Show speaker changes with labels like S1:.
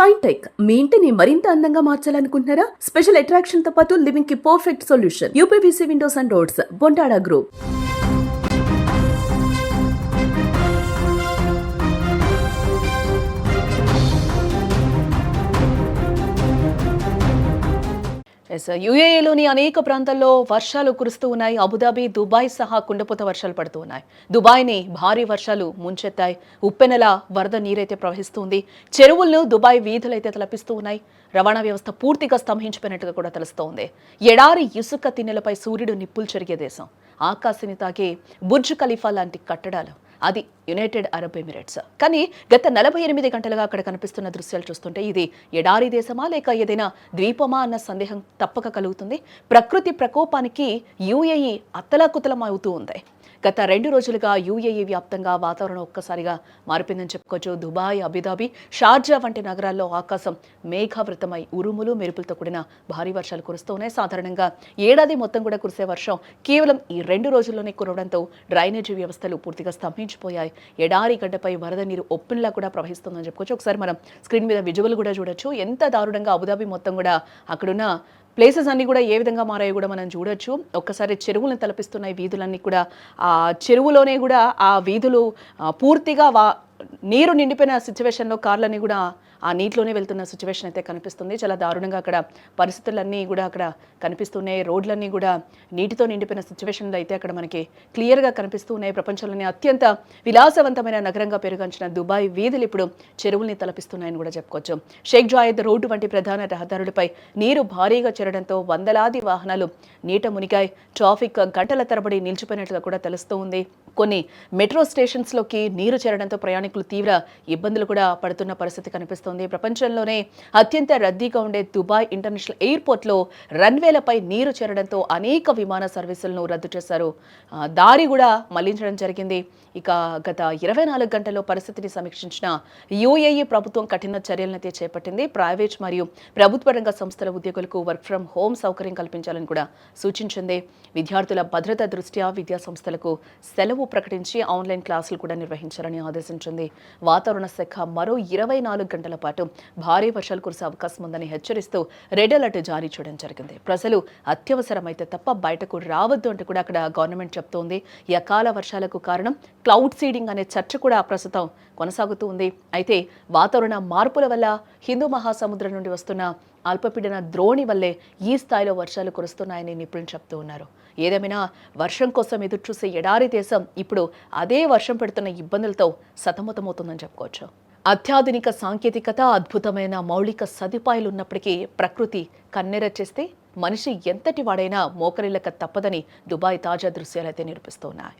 S1: Shine tech మీ ఇంటిని మరింత అందంగా మార్చాలనుకుంటున్నారా? స్పెషల్ అట్రాక్షన్ తో పాటు లివింగ్ కి perfect solution. UPVC windows and doors, Bontada group.
S2: యూఏఈలోని అనేక ప్రాంతాల్లో వర్షాలు కురుస్తూ ఉన్నాయి. అబుదాబి, దుబాయ్ సహా కుండపోత వర్షాలు పడుతూ ఉన్నాయి. దుబాయ్ని భారీ వర్షాలు ముంచెత్తాయి. ఉప్పెనల వరద నీరైతే ప్రవహిస్తుంది. చెరువులను దుబాయ్ వీధులైతే తలపిస్తూ ఉన్నాయి. రవాణా వ్యవస్థ పూర్తిగా స్తంభించిపోయినట్టుగా కూడా తెలుస్తోంది. ఎడారి ఇసుక తిన్నెలపై సూర్యుడు నిప్పులు చెరిగే దేశం. ఆకాశాన్ని తాకే బుర్జ్ ఖలీఫా లాంటి కట్టడాలు, అది యునైటెడ్ అరబ్ ఎమిరేట్స్. కానీ గత 48 గంటలుగా అక్కడ కనిపిస్తున్న దృశ్యాలు చూస్తుంటే ఇది ఎడారి దేశమా లేక ఏదైనా ద్వీపమా అన్న సందేహం తప్పక కలుగుతుంది. ప్రకృతి ప్రకోపానికి యూఏఈ అత్తలాకుతలం అవుతూ ఉంది. గత 2 రోజులుగా యూఏఈ వ్యాప్తంగా వాతావరణం ఒక్కసారిగా మారిపోయిందని చెప్పుకోవచ్చు. దుబాయ్, అబుదాబి, షార్జా వంటి నగరాల్లో ఆకాశం మేఘావృతమై ఉరుములు, మెరుపులతో కూడిన భారీ వర్షాలు కురుస్తూ ఉన్నాయి. సాధారణంగా ఏడాది మొత్తం కూడా కురిసే వర్షం కేవలం ఈ 2 రోజుల్లోనే కురవడంతో డ్రైనేజీ వ్యవస్థలు పూర్తిగా స్తంభించిపోయాయి. ఎడారి గడ్డపై వరద నీరు ఒప్పినలా కూడా ప్రవహిస్తుందని చెప్పుకోవచ్చు. ఒకసారి మనం స్క్రీన్ మీద విజువల్ కూడా చూడొచ్చు. ఎంత దారుణంగా అబుదాబి మొత్తం కూడా అక్కడున్న ప్లేసెస్ అన్నీ కూడా ఏ విధంగా మారాయో కూడా మనం చూడొచ్చు. ఒక్కసారి చెరువులను తలపిస్తున్నాయి వీధులన్నీ కూడా. ఆ చెరువులోనే కూడా ఆ వీధులు పూర్తిగా నీరు నిండిపోయిన సిచ్యువేషన్లో కార్లన్నీ కూడా ఆ నీటిలోనే వెళ్తున్న సిచ్యువేషన్ అయితే కనిపిస్తుంది. చాలా దారుణంగా అక్కడ పరిస్థితులన్నీ కూడా అక్కడ కనిపిస్తున్నాయి. రోడ్లన్నీ కూడా నీటితో నిండిపోయిన సిచ్యువేషన్లో అయితే అక్కడ మనకి క్లియర్గా కనిపిస్తూ ఉన్నాయి. ప్రపంచంలోనే అత్యంత విలాసవంతమైన నగరంగా పెరుగంచిన దుబాయ్ వీధులు ఇప్పుడు చెరువుల్ని తలపిస్తున్నాయని కూడా చెప్పుకోవచ్చు. షేక్ జాయద్ రోడ్డు వంటి ప్రధాన రహదారులపై నీరు భారీగా చేరడంతో వందలాది వాహనాలు నీట మునిగాయి. ట్రాఫిక్ గంటల తరబడి నిలిచిపోయినట్లుగా కూడా తెలుస్తూ ఉంది. కొన్ని మెట్రో స్టేషన్స్లోకి నీరు చేరడంతో ప్రయాణికులు తీవ్ర ఇబ్బందులు కూడా పడుతున్న పరిస్థితి కనిపిస్తుంది. ప్రపంచంలోనే అత్యంత రద్దీగా ఉండే దుబాయ్ ఇంటర్నేషనల్ ఎయిర్పోర్ట్లో రన్వేలపై నీరు చేరడంతో అనేక విమాన సర్వీసులను రద్దు చేశారు. దారి కూడా మళ్లించడం జరిగింది. ఇక గత 24 గంటల్లో పరిస్థితిని సమీక్షించిన యూఏఈ ప్రభుత్వం కఠిన చర్యలనైతే చేపట్టింది. ప్రైవేట్ మరియు ప్రభుత్వ రంగ సంస్థల ఉద్యోగులకు వర్క్ ఫ్రం హోమ్ సౌకర్యం కల్పించాలని కూడా సూచించింది. విద్యార్థుల భద్రత దృష్ట్యా విద్యా సంస్థలకు సెలవు ప్రకటించి ఆన్లైన్ క్లాసులు కూడా నిర్వహించాలని ఆదేశించింది. వాతావరణ శాఖ మరో 24 గంటల పాటు భారీ వర్షాలు కురిసే అవకాశం ఉందని హెచ్చరిస్తూ రెడ్ అలర్ట్ జారీ చేయడం జరిగింది. ప్రజలు అత్యవసరమైతే తప్ప బయటకు రావద్దు అంటూ కూడా అక్కడ గవర్నమెంట్ చెప్తోంది. ఈ అకాల వర్షాలకు కారణం క్లౌడ్ సీడింగ్ అనే చర్చ కూడా ప్రస్తుతం కొనసాగుతూ ఉంది. అయితే వాతావరణ మార్పుల వల్ల హిందూ మహాసముద్రం నుండి వస్తున్న అల్పపీడన ద్రోణి వల్లే ఈ స్థాయిలో వర్షాలు కురుస్తున్నాయని నిపుణులు చెప్తూ ఉన్నారు. ఏదేమైనా వర్షం కోసం ఎదురుచూసే ఎడారి దేశం ఇప్పుడు అదే వర్షం పెడుతున్న ఇబ్బందులతో సతమతమవుతుందని చెప్పుకోవచ్చు. అత్యాధునిక సాంకేతికత, అద్భుతమైన మౌలిక సదుపాయాలు ఉన్నప్పటికీ ప్రకృతి కన్నెర చేస్తే మనిషి ఎంతటి వాడైనా మోకరిల్లక తప్పదని దుబాయ్ తాజా దృశ్యాలైతే నిరూపిస్తున్నాయి.